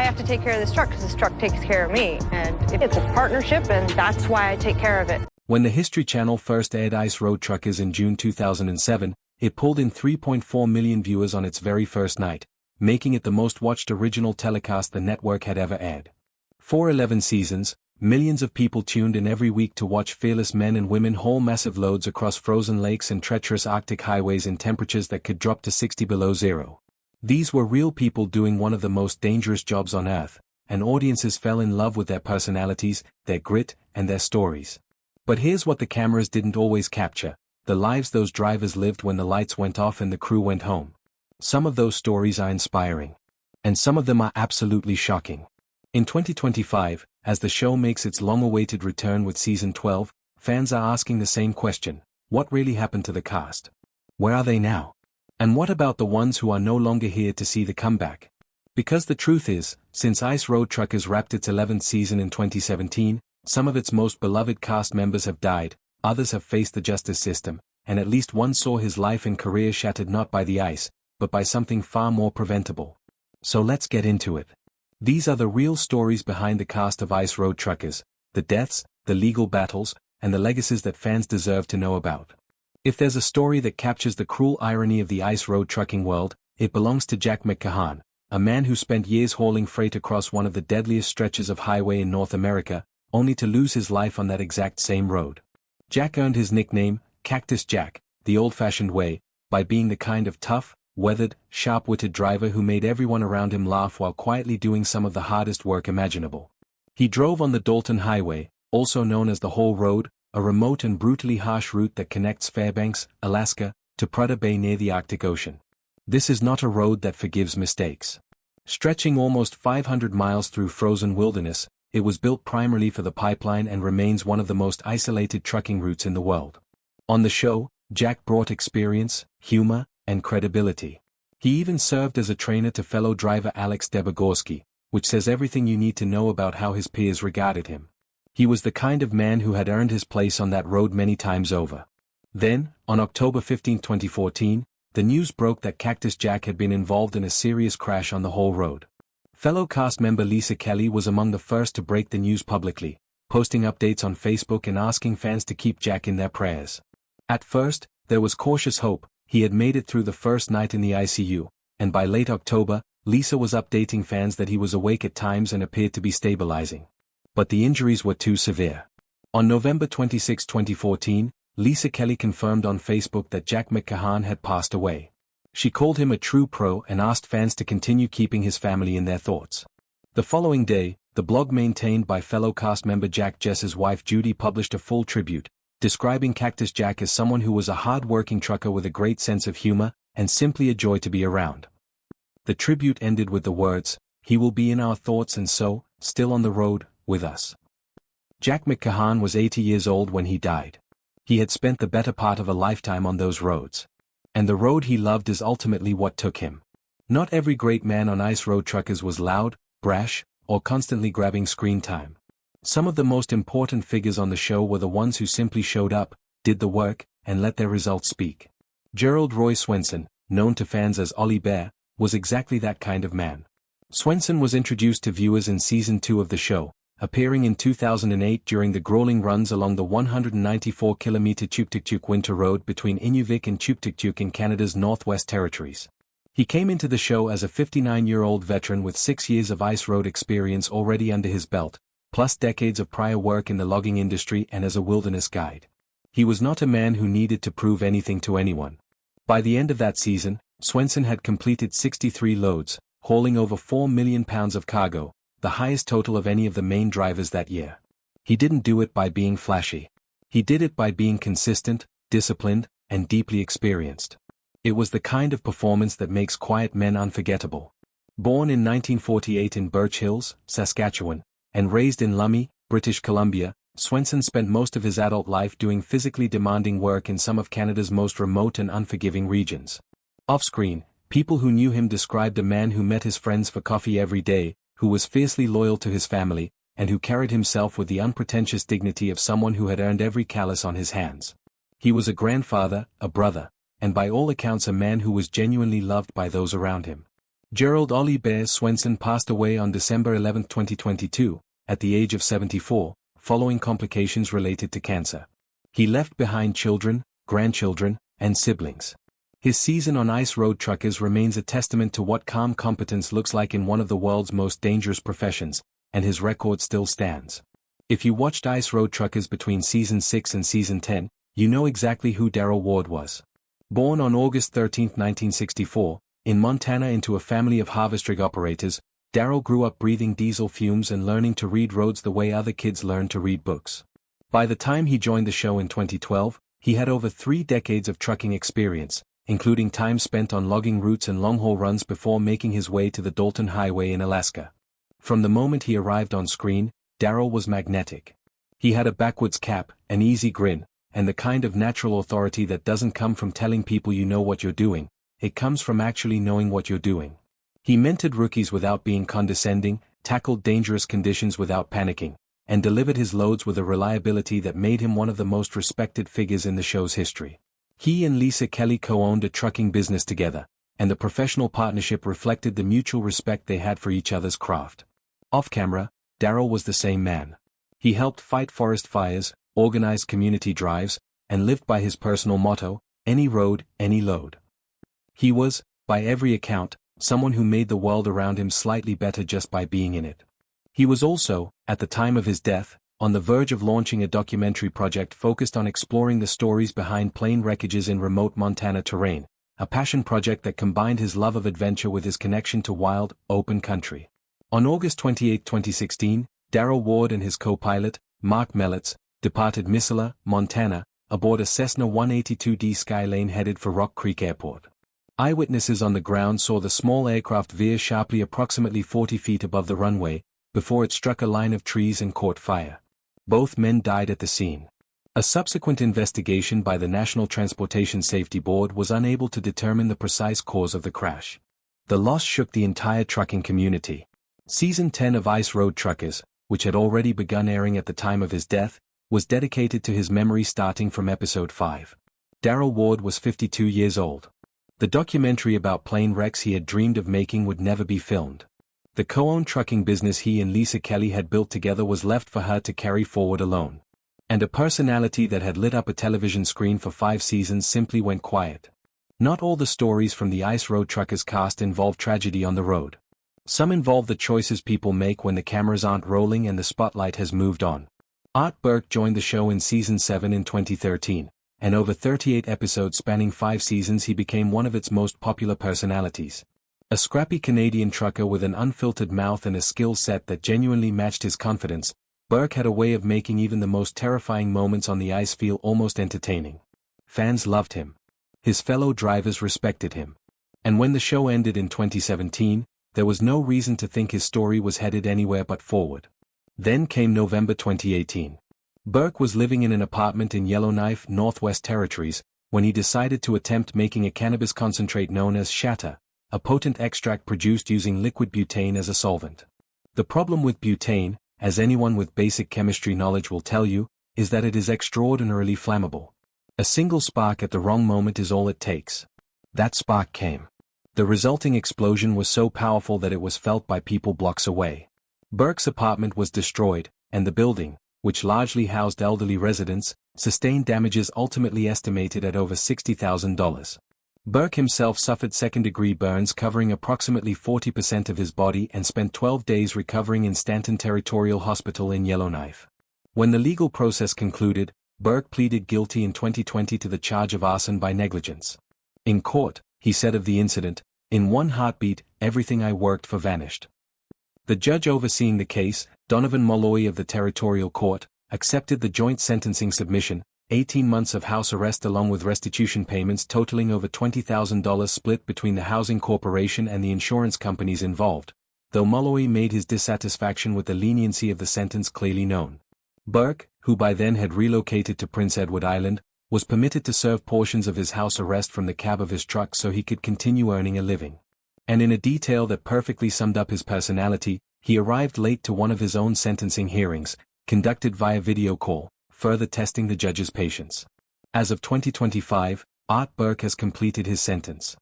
have to take care of this truck because this truck takes care of me. And it's a partnership, and that's why I take care of it. When the History Channel first aired Ice Road Truckers in June 2007, it pulled in 3.4 million viewers on its very first night, making it the most watched original telecast the network had ever aired. For 11 seasons, millions of people tuned in every week to watch fearless men and women haul massive loads across frozen lakes and treacherous Arctic highways in temperatures that could drop to 60 below zero. These were real people doing one of the most dangerous jobs on Earth, and audiences fell in love with their personalities, their grit, and their stories. But here's what the cameras didn't always capture: the lives those drivers lived when the lights went off and the crew went home. Some of those stories are inspiring. And some of them are absolutely shocking. In 2025, as the show makes its long-awaited return with Season 12, fans are asking the same question: what really happened to the cast? Where are they now? And what about the ones who are no longer here to see the comeback? Because the truth is, since Ice Road Truckers wrapped its 11th season in 2017, some of its most beloved cast members have died, others have faced the justice system, and at least one saw his life and career shattered not by the ice, but by something far more preventable. So let's get into it. These are the real stories behind the cast of Ice Road Truckers, the deaths, the legal battles, and the legacies that fans deserve to know about. If there's a story that captures the cruel irony of the ice road trucking world, it belongs to Jack McCahan, a man who spent years hauling freight across one of the deadliest stretches of highway in North America, only to lose his life on that exact same road. Jack earned his nickname, Cactus Jack, the old-fashioned way, by being the kind of tough, weathered, sharp-witted driver who made everyone around him laugh while quietly doing some of the hardest work imaginable. He drove on the Dalton Highway, also known as the Haul Road, a remote and brutally harsh route that connects Fairbanks, Alaska, to Prudhoe Bay near the Arctic Ocean. This is not a road that forgives mistakes. Stretching almost 500 miles through frozen wilderness, it was built primarily for the pipeline and remains one of the most isolated trucking routes in the world. On the show, Jack brought experience, humor, and credibility. He even served as a trainer to fellow driver Alex Debogorski, which says everything you need to know about how his peers regarded him. He was the kind of man who had earned his place on that road many times over. Then, on October 15, 2014, the news broke that Cactus Jack had been involved in a serious crash on the Haul Road. Fellow cast member Lisa Kelly was among the first to break the news publicly, posting updates on Facebook and asking fans to keep Jack in their prayers. At first, there was cautious hope. He had made it through the first night in the ICU, and by late October, Lisa was updating fans that he was awake at times and appeared to be stabilizing. But the injuries were too severe. On November 26, 2014, Lisa Kelly confirmed on Facebook that Jack McCahan had passed away. She called him a true pro and asked fans to continue keeping his family in their thoughts. The following day, the blog maintained by fellow cast member Jack Jess's wife Judy published a full tribute, describing Cactus Jack as someone who was a hard-working trucker with a great sense of humor, and simply a joy to be around. The tribute ended with the words, "He will be in our thoughts and so, still on the road, with us." Jack McCahan was 80 years old when he died. He had spent the better part of a lifetime on those roads. And the road he loved is ultimately what took him. Not every great man on Ice Road Truckers was loud, brash, or constantly grabbing screen time. Some of the most important figures on the show were the ones who simply showed up, did the work, and let their results speak. Gerald Roy Swenson, known to fans as Ollie Bear, was exactly that kind of man. Swenson was introduced to viewers in Season 2 of the show, appearing in 2008 during the grueling runs along the 194-kilometer Chuktuktuk winter road between Inuvik and Chuktuktuk in Canada's Northwest Territories. He came into the show as a 59-year-old veteran with 6 years of ice road experience already under his belt, plus decades of prior work in the logging industry and as a wilderness guide. He was not a man who needed to prove anything to anyone. By the end of that season, Swenson had completed 63 loads, hauling over 4 million pounds of cargo, the highest total of any of the main drivers that year. He didn't do it by being flashy. He did it by being consistent, disciplined, and deeply experienced. It was the kind of performance that makes quiet men unforgettable. Born in 1948 in Birch Hills, Saskatchewan, and raised in Lummi, British Columbia, Swenson spent most of his adult life doing physically demanding work in some of Canada's most remote and unforgiving regions. Off-screen, people who knew him described a man who met his friends for coffee every day, who was fiercely loyal to his family, and who carried himself with the unpretentious dignity of someone who had earned every callus on his hands. He was a grandfather, a brother, and by all accounts a man who was genuinely loved by those around him. Gerald Ollie Bear Swenson passed away on December 11, 2022, at the age of 74, following complications related to cancer. He left behind children, grandchildren, and siblings. His season on ice road truckers remains a testament to what calm competence looks like in one of the world's most dangerous professions, and his record still stands. If you watched Ice Road Truckers between Season 6 and Season 10, you know exactly who Darrell Ward was. Born on August 13, 1964, in Montana into a family of harvest rig operators, Darrell grew up breathing diesel fumes and learning to read roads the way other kids learn to read books. By the time he joined the show in 2012, he had over 3 decades of trucking experience, including time spent on logging routes and long-haul runs before making his way to the Dalton Highway in Alaska. From the moment he arrived on screen, Darrell was magnetic. He had a backwards cap, an easy grin, and the kind of natural authority that doesn't come from telling people you know what you're doing, it comes from actually knowing what you're doing. He mentored rookies without being condescending, tackled dangerous conditions without panicking, and delivered his loads with a reliability that made him one of the most respected figures in the show's history. He and Lisa Kelly co-owned a trucking business together, and the professional partnership reflected the mutual respect they had for each other's craft. Off-camera, Darrell was the same man. He helped fight forest fires, organized community drives, and lived by his personal motto, any road, any load. He was, by every account, someone who made the world around him slightly better just by being in it. He was also, at the time of his death, on the verge of launching a documentary project focused on exploring the stories behind plane wreckages in remote Montana terrain, a passion project that combined his love of adventure with his connection to wild, open country. On August 28, 2016, Darrell Ward and his co-pilot, Mark Melitz, departed Missoula, Montana, aboard a Cessna 182D Skylane headed for Rock Creek Airport. Eyewitnesses on the ground saw the small aircraft veer sharply approximately 40 feet above the runway, before it struck a line of trees and caught fire. Both men died at the scene. A subsequent investigation by the National Transportation Safety Board was unable to determine the precise cause of the crash. The loss shook the entire trucking community. Season 10 of Ice Road Truckers, which had already begun airing at the time of his death, was dedicated to his memory starting from episode 5. Darrell Ward was 52 years old. The documentary about plane wrecks he had dreamed of making would never be filmed. The co-owned trucking business he and Lisa Kelly had built together was left for her to carry forward alone. And a personality that had lit up a television screen for 5 seasons simply went quiet. Not all the stories from the Ice Road Truckers cast involve tragedy on the road. Some involve the choices people make when the cameras aren't rolling and the spotlight has moved on. Art Burke joined the show in Season 7 in 2013, and over 38 episodes spanning 5 seasons he became one of its most popular personalities. A scrappy Canadian trucker with an unfiltered mouth and a skill set that genuinely matched his confidence, Burke had a way of making even the most terrifying moments on the ice feel almost entertaining. Fans loved him. His fellow drivers respected him. And when the show ended in 2017, there was no reason to think his story was headed anywhere but forward. Then came November 2018. Burke was living in an apartment in Yellowknife, Northwest Territories, when he decided to attempt making a cannabis concentrate known as shatter, a potent extract produced using liquid butane as a solvent. The problem with butane, as anyone with basic chemistry knowledge will tell you, is that it is extraordinarily flammable. A single spark at the wrong moment is all it takes. That spark came. The resulting explosion was so powerful that it was felt by people blocks away. Burke's apartment was destroyed, and the building, which largely housed elderly residents, sustained damages ultimately estimated at over $60,000. Burke himself suffered second-degree burns covering approximately 40% of his body and spent 12 days recovering in Stanton Territorial Hospital in Yellowknife. When the legal process concluded, Burke pleaded guilty in 2020 to the charge of arson by negligence. In court, he said of the incident, "In one heartbeat, everything I worked for vanished." The judge overseeing the case, Donovan Molloy of the Territorial Court, accepted the joint sentencing submission, 18 months of house arrest along with restitution payments totaling over $20,000 split between the housing corporation and the insurance companies involved, though Molloy made his dissatisfaction with the leniency of the sentence clearly known. Burke, who by then had relocated to Prince Edward Island, was permitted to serve portions of his house arrest from the cab of his truck so he could continue earning a living. And in a detail that perfectly summed up his personality, he arrived late to one of his own sentencing hearings, conducted via video call, further testing the judge's patience. As of 2025, Art Burke has completed his sentence.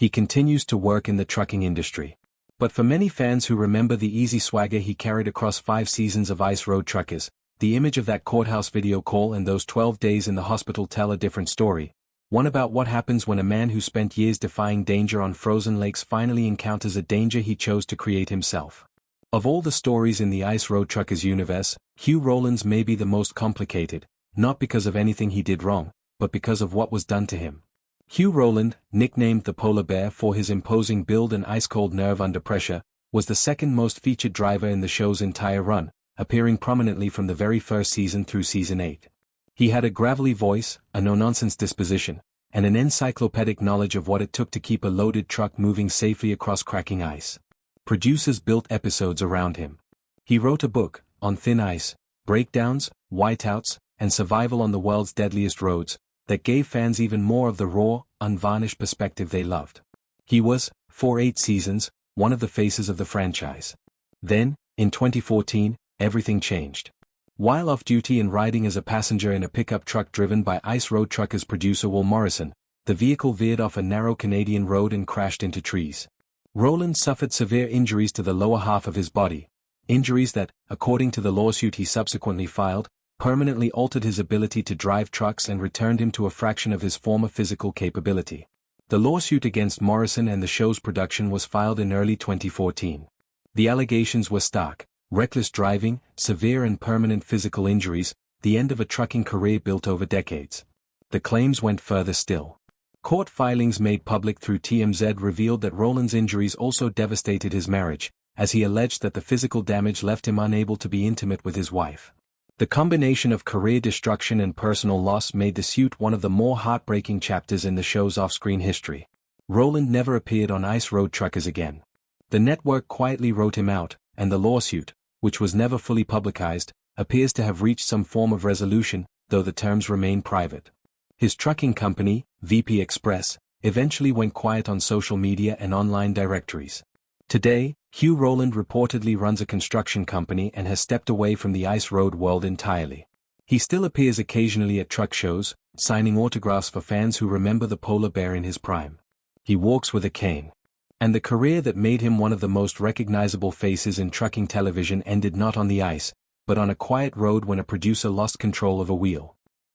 He continues to work in the trucking industry. But for many fans who remember the easy swagger he carried across 5 seasons of Ice Road Truckers, the image of that courthouse video call and those 12 days in the hospital tell a different story. One about what happens when a man who spent years defying danger on frozen lakes finally encounters a danger he chose to create himself. Of all the stories in the Ice Road Truckers universe, Hugh Rowland's may be the most complicated, not because of anything he did wrong, but because of what was done to him. Hugh Rowland, nicknamed the Polar Bear for his imposing build and ice-cold nerve under pressure, was the second most featured driver in the show's entire run, appearing prominently from the very first season through season 8. He had a gravelly voice, a no-nonsense disposition, and an encyclopedic knowledge of what it took to keep a loaded truck moving safely across cracking ice. Producers built episodes around him. He wrote a book, On Thin Ice, Breakdowns, Whiteouts, and Survival on the World's Deadliest Roads, that gave fans even more of the raw, unvarnished perspective they loved. He was, for 8 seasons, one of the faces of the franchise. Then, in 2014, everything changed. While off-duty and riding as a passenger in a pickup truck driven by Ice Road Truckers producer Will Morrison, the vehicle veered off a narrow Canadian road and crashed into trees. Rowland suffered severe injuries to the lower half of his body, injuries that, according to the lawsuit he subsequently filed, permanently altered his ability to drive trucks and returned him to a fraction of his former physical capability. The lawsuit against Morrison and the show's production was filed in early 2014. The allegations were stark: reckless driving, severe and permanent physical injuries, the end of a trucking career built over decades. The claims went further still. Court filings made public through TMZ revealed that Rowland's injuries also devastated his marriage, as he alleged that the physical damage left him unable to be intimate with his wife. The combination of career destruction and personal loss made the suit one of the more heartbreaking chapters in the show's off-screen history. Rowland never appeared on Ice Road Truckers again. The network quietly wrote him out, and the lawsuit, which was never fully publicized, appears to have reached some form of resolution, though the terms remain private. His trucking company, VP Express, eventually went quiet on social media and online directories. Today, Hugh Rowland reportedly runs a construction company and has stepped away from the ice road world entirely. He still appears occasionally at truck shows, signing autographs for fans who remember the Polar Bear in his prime. He walks with a cane. And the career that made him one of the most recognizable faces in trucking television ended not on the ice, but on a quiet road when a producer lost control of a wheel.